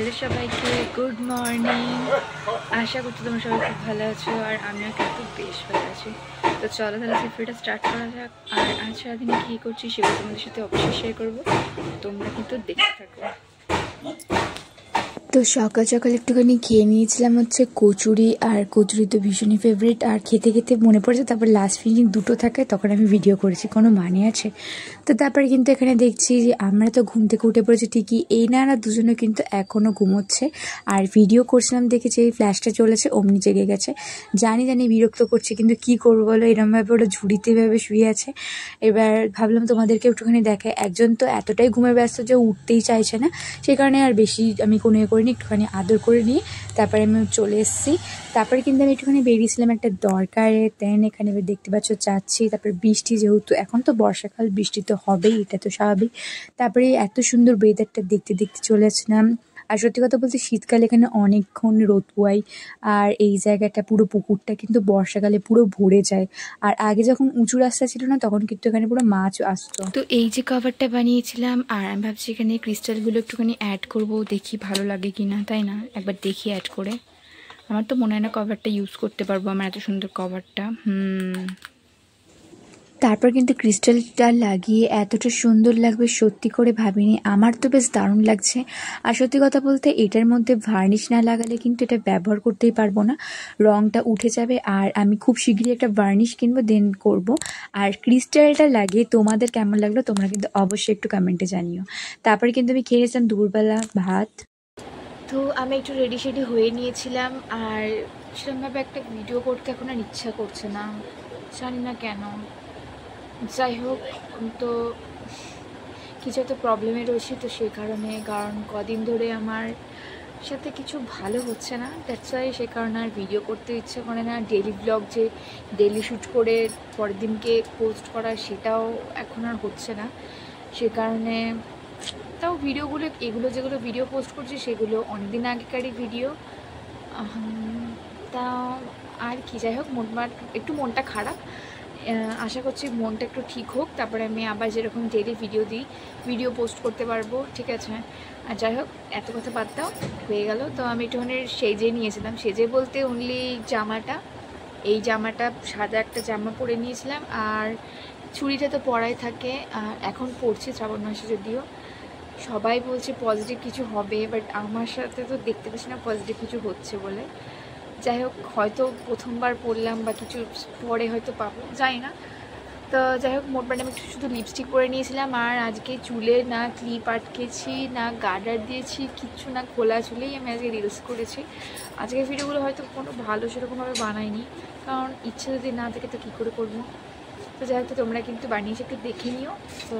Hello সবাইকে, good morning. আশা করছি তোমরা সবাই খুব ভালো আছো আর আমিও কিন্তু বেশ ভালো আছি। তো চলো তাহলে ভিডিওটা স্টার্ট করা যাক। আর আজ সারাদিন কী করছি সেগুলো তোমাদের সাথে অবশ্যই শেয়ার করবো, তোমরা কিন্তু দেখতে থাকো। তো সকাল সকাল একটুখানি খেয়ে নিয়েছিলাম হচ্ছে কচুরি, আর কচুরি তো ভীষণই ফেভারিট। আর খেতে খেতে মনে পড়েছে তারপর লাস্ট ফিনিশিং দুটো থাকে, তখন আমি ভিডিও করেছি, কোনো মানে আছে? তো তারপরে কিন্তু এখানে দেখছি যে আমরা তো ঘুম থেকে উঠে পড়েছি ঠিকই, এই না দুজনে কিন্তু এখনও ঘুমোচ্ছে। আর ভিডিও করছিলাম দেখেছি এই ফ্ল্যাশটা চলেছে, অমনি জেগে গেছে। জানি বিরক্ত করছে, কিন্তু কি করবো বলো, এরমভাবে ওরা ঝুড়িতে ভাবে শুয়ে আছে। এবার ভাবলাম তোমাদেরকে একটুখানি দেখায়। একজন তো এতটাই ঘুমের ব্যস্ত যে উঠতেই চাইছে না, সেই কারণে আর বেশি আমি কোনো করিনি, একটুখানি আদর করে নিয়ে তারপরে আমি চলে এসেছি। তারপরে কিন্তু আমি একটুখানি বেরিয়েছিলাম একটা দরকারে। দেন এখানে এবার দেখতে পাচ্ছ যাচ্ছি। তারপরে বৃষ্টি, যেহেতু এখন তো বর্ষাকাল, বৃষ্টি তো হবেই, এটা তো স্বাভাবিক। তারপরে এত সুন্দর ওয়েদারটা দেখতে দেখতে চলে আসছিলাম। আর সত্যি কথা বলতে শীতকালে এখানে অনেকক্ষণ রোদ পোয়াই। আর এই জায়গাটা পুরো পুকুরটা কিন্তু বর্ষাকালে পুরো ভরে যায়। আর আগে যখন উঁচু রাস্তা ছিল না, তখন কিন্তু এখানে পুরো মাছ আসতো। তো এই যে কভারটা বানিয়েছিলাম, আর আমি ভাবছি এখানে ক্রিস্টালগুলো একটুখানি অ্যাড করব, দেখি ভালো লাগে কি না, তাই না? একবার দেখি অ্যাড করে। আমার তো মনে হয় না কভারটা ইউজ করতে পারবো, আমার এত সুন্দর কভারটা। তারপর কিন্তু ক্রিস্টালটা লাগিয়ে এতটা সুন্দর লাগবে সত্যি করে ভাবিনি। আমার তো বেশ দারুণ লাগছে। আর সত্যি কথা বলতে এটার মধ্যে ভার্নিশ না লাগালে কিন্তু এটা ব্যবহার করতেই পারবো না, রঙটা উঠে যাবে। আর আমি খুব শীঘ্রই একটা ভার্নিশ কিনবো, দেন করব। আর ক্রিস্টালটা লাগিয়ে তোমাদের কেমন লাগলো তোমরা কিন্তু অবশ্যই একটু কমেন্টে জানিও। তারপরে কিন্তু আমি খেয়েছিলাম দুপুরবেলা ভাত। তো আমি একটু রেডি শেডি হয়ে নিয়েছিলাম, আর সেরকমভাবে একটা ভিডিও করতে এখন আর ইচ্ছা করছে না, জানি না কেন। যাই হোক, তো কিছু একটা প্রবলেমে রয়েছে, তো সেই কারণে, কারণ কদিন ধরে আমার সাথে কিছু ভালো হচ্ছে না, দ্যাটস ওয়াই। সে কারণে আর ভিডিও করতে ইচ্ছে করে না। ডেলি ব্লগ যে ডেলি শ্যুট করে পরের দিনকে পোস্ট করা, সেটাও এখন আর হচ্ছে না। সে কারণে তাও ভিডিওগুলো, এগুলো যেগুলো ভিডিও পোস্ট করছি সেগুলো অনেকদিন আগেকারই ভিডিও। তা আর কি, যাই হোক, একটু মনটা খারাপ। আশা করছি মনটা একটু ঠিক হোক, তারপরে আমি আবার যেরকম ডেলি ভিডিও পোস্ট করতে পারবো, ঠিক আছে? আর যাই হোক, এত কথা বাদ দাও, হয়ে গেল। তো আমি একটুখানি সেজে নিয়েছিলাম, সেজে বলতে অনলি এই জামাটা সাদা একটা জামা পরে নিয়েছিলাম, আর চুড়িটা তো পরাই থাকে। আর এখন পরছি শ্রাবণ মাসে, যদিও সবাই বলছে পজিটিভ কিছু হবে, বাট আমার সাথে তো দেখতে পাচ্ছি না পজিটিভ কিছু হচ্ছে বলে। যাই হোক, হয়তো প্রথমবার পরলাম বা কিছু পরে হয়তো পাবো, জানি না। তো যাই হোক, মোটমাট আমি শুধু লিপস্টিক পরে নিয়েছিলাম। আর আজকে চুলে না ক্লিপ আটকেছি, না গার্ডার দিয়েছি, কিচ্ছু না, খোলা চুলেই আমি আজকে রিলস করেছি। আজকের ভিডিওগুলো হয়তো কোনো ভালো সেরকমভাবে বানাইনি, কারণ ইচ্ছে যদি না থাকে তো কী করে করবো। তো যাই হোক, তোমরা কিন্তু বানিয়েছে একটু দেখে নিও। তো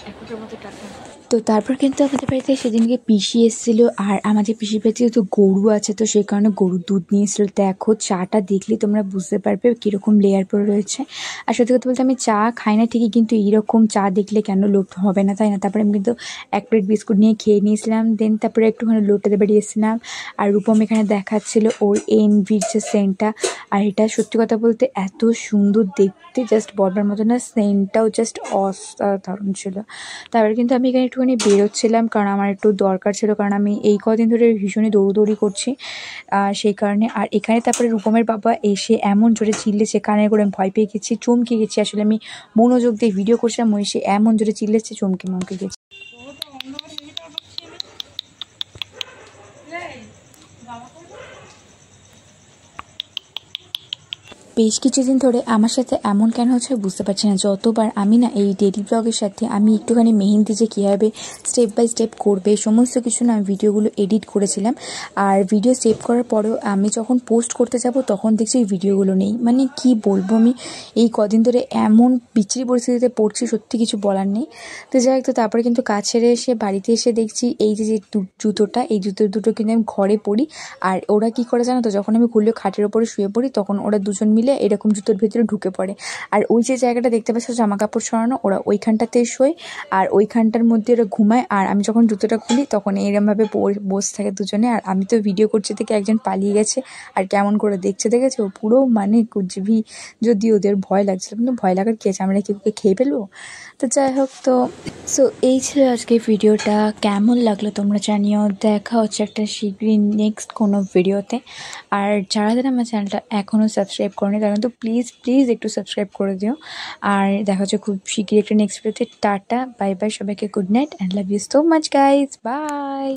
এখনকার মতো টাটা। তো তারপর কিন্তু আমাদের বাড়িতে সেদিনকে পিসি এসেছিলো, আর আমাদের পিসির বাড়িতে তো গরু আছে, তো সেই কারণে গরুর দুধ নিয়ে এসেছিলো। দেখো চাটা দেখলে তোমরা বুঝতে পারবে কীরকম লেয়ার পরে রয়েছে। আর সত্যি কথা বলতে আমি চা খাই না ঠিকই, কিন্তু এইরকম চা দেখলে কেন লোভ হবে না, তাই না? তারপরে আমি কিন্তু এক প্লেট বিস্কুট নিয়ে খেয়ে নিয়েছিলাম। দেন তারপরে একটুখানি লোটাতে বেরিয়েছিলাম। আর রূপম এখানে দেখাচ্ছিলো ওর এনভির যে সেন্টটা, আর এটা সত্যি কথা বলতে এত সুন্দর দেখতে, জাস্ট বলবার মতো না, সেন্টটাও জাস্ট অসাধারণ ছিল। তারপরে কিন্তু আমি এখানে একটুখানি বেরোচ্ছিলাম, কারণ আমার একটু দরকার ছিল, কারণ আমি এই কদিন ধরে ভীষণই দৌড়দৌড়ি করছি, সেই কারণে। আর এখানে তারপরে রূপমের বাবা এসে এমন জোরে চিল্লেছে, কানে করে আমি ভয় পেয়ে গেছি, চমকে গেছি। আসলে আমি মনোযোগ দিয়ে ভিডিও করছিলাম, এসে এমন জোরে চিল্লেছে, চমকে গেছি। বেশ কিছুদিন ধরে আমার সাথে এমন কেন হচ্ছে বুঝতে পারছি না। যতবার আমি না এই ডেলি ব্লগের সাথে আমি একটুখানি মেহেন্দি যে কীভাবে স্টেপ বাই স্টেপ করবে সমস্ত কিছু না, আমি ভিডিওগুলো এডিট করেছিলাম। আর ভিডিও সেভ করার পরেও আমি যখন পোস্ট করতে যাব তখন দেখছি এই ভিডিওগুলো নেই। মানে কি বলবো, আমি এই কদিন ধরে এমন বিচ্ছিরি পরিস্থিতিতে পড়ছি, সত্যি কিছু বলার নেই। তো যাই হোক, তো তারপরে কিন্তু কাজ ছেড়ে এসে বাড়িতে এসে দেখছি এই যে জুতোটা, এই জুতো দুটো কিন্তু আমি ঘরে পরি। আর ওরা কী করে জানো তো, যখন আমি খুললে খাটের ওপরে শুয়ে পড়ি, তখন ওরা দুজন মিলে এরকম জুতোর ভিতরে ঢুকে পড়ে। আর ওই যে জায়গাটা দেখতে পাচ্ছ জামা কাপড় সরানো, ওরা ওইখানটাতে শোয়, আর ওইখানটার মধ্যে ওরা ঘুমায়। আর আমি যখন জুতোটা খুলি তখন এরমভাবে বসে থাকে দুজনে। আর আমি তো ভিডিও করছি থেকে একজন পালিয়ে গেছে, আর কেমন করে দেখছে দেখেছে, ও পুরো মানে কুচবি। যদি ওদের ভয় লাগছিল, কিন্তু ভয় লাগার কী আছে, আমরা কি ওকে খেয়ে ফেলবো? তো যাই হোক, তো এই ছিল আজকে ভিডিওটা। কেমন লাগলো তোমরা জানিও। দেখা হচ্ছে একটা শীঘ্রই নেক্সট কোনো ভিডিওতে। আর যারা যারা আমার চ্যানেলটা এখনও সাবস্ক্রাইব করেনি তারা কিন্তু প্লিজ একটু সাবস্ক্রাইব করে দিও। আর দেখা হচ্ছে খুব শীঘ্রই একটা নেক্সট ভিডিওতে। টাটা, বাই বাই, সবাইকে good night and love you so much guys, by.